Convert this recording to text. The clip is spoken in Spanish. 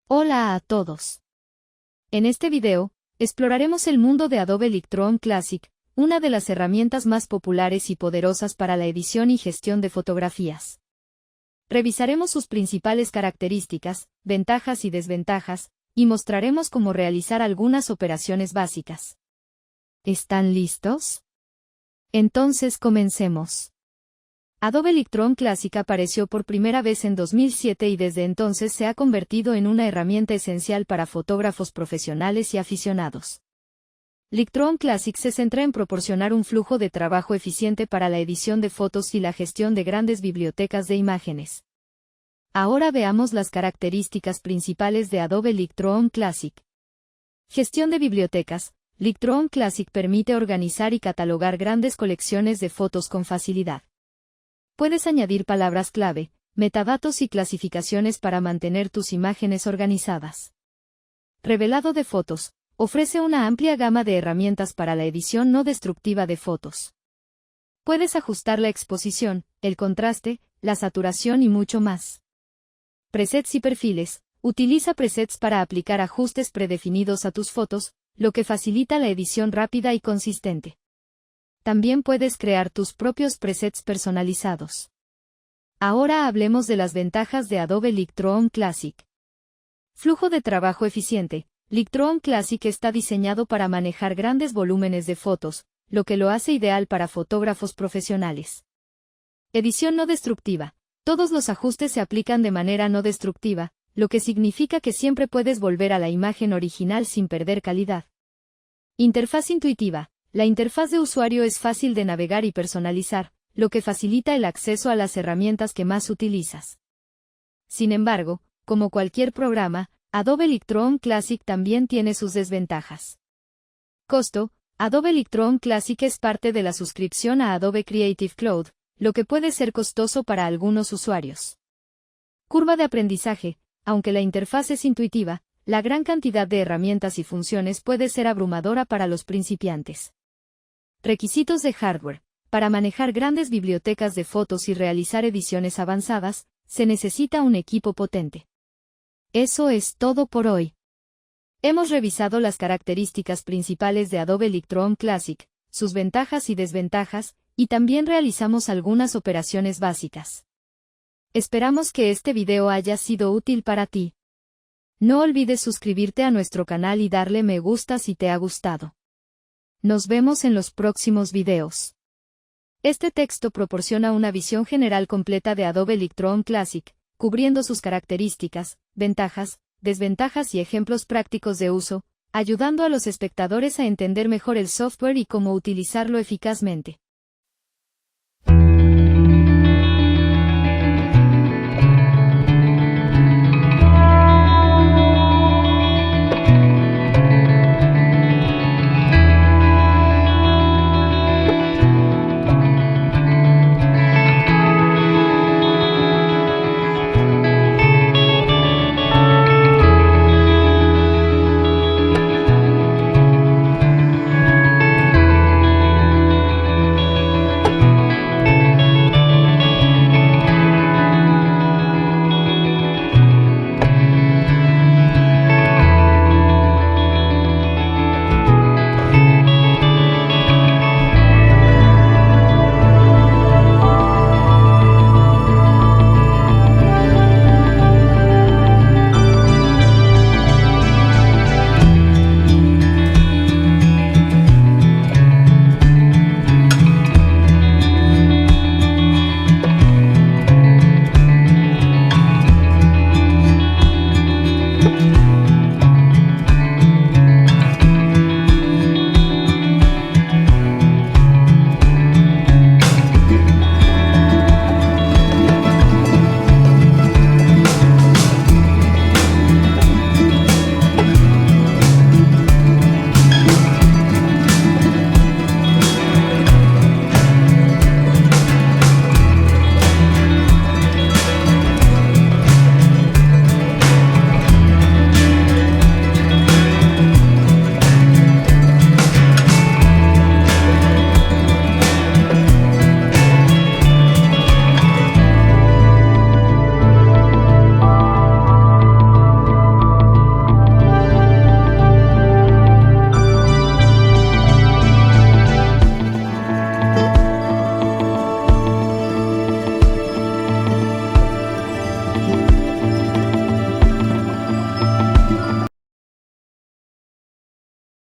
Hola a todos. En este video, exploraremos el mundo de Adobe Lightroom Classic, una de las herramientas más populares y poderosas para la edición y gestión de fotografías. Revisaremos sus principales características, ventajas y desventajas, y mostraremos cómo realizar algunas operaciones básicas. ¿Están listos? Entonces comencemos. Adobe Lightroom Classic apareció por primera vez en 2007 y desde entonces se ha convertido en una herramienta esencial para fotógrafos profesionales y aficionados. Lightroom Classic se centra en proporcionar un flujo de trabajo eficiente para la edición de fotos y la gestión de grandes bibliotecas de imágenes. Ahora veamos las características principales de Adobe Lightroom Classic. Gestión de bibliotecas. Lightroom Classic permite organizar y catalogar grandes colecciones de fotos con facilidad. Puedes añadir palabras clave, metadatos y clasificaciones para mantener tus imágenes organizadas. Revelado de fotos. Ofrece una amplia gama de herramientas para la edición no destructiva de fotos. Puedes ajustar la exposición, el contraste, la saturación y mucho más. Presets y perfiles. Utiliza presets para aplicar ajustes predefinidos a tus fotos, lo que facilita la edición rápida y consistente. También puedes crear tus propios presets personalizados. Ahora hablemos de las ventajas de Adobe Lightroom Classic. Flujo de trabajo eficiente. Lightroom Classic está diseñado para manejar grandes volúmenes de fotos, lo que lo hace ideal para fotógrafos profesionales. Edición no destructiva. Todos los ajustes se aplican de manera no destructiva, lo que significa que siempre puedes volver a la imagen original sin perder calidad. Interfaz intuitiva. La interfaz de usuario es fácil de navegar y personalizar, lo que facilita el acceso a las herramientas que más utilizas. Sin embargo, como cualquier programa, Adobe Lightroom Classic también tiene sus desventajas. Costo. Adobe Lightroom Classic es parte de la suscripción a Adobe Creative Cloud, lo que puede ser costoso para algunos usuarios. Curva de aprendizaje. Aunque la interfaz es intuitiva, la gran cantidad de herramientas y funciones puede ser abrumadora para los principiantes. Requisitos de hardware. Para manejar grandes bibliotecas de fotos y realizar ediciones avanzadas, se necesita un equipo potente. Eso es todo por hoy. Hemos revisado las características principales de Adobe Lightroom Classic, sus ventajas y desventajas, y también realizamos algunas operaciones básicas. Esperamos que este video haya sido útil para ti. No olvides suscribirte a nuestro canal y darle me gusta si te ha gustado. Nos vemos en los próximos videos. Este texto proporciona una visión general completa de Adobe Lightroom Classic, cubriendo sus características, ventajas, desventajas y ejemplos prácticos de uso, ayudando a los espectadores a entender mejor el software y cómo utilizarlo eficazmente.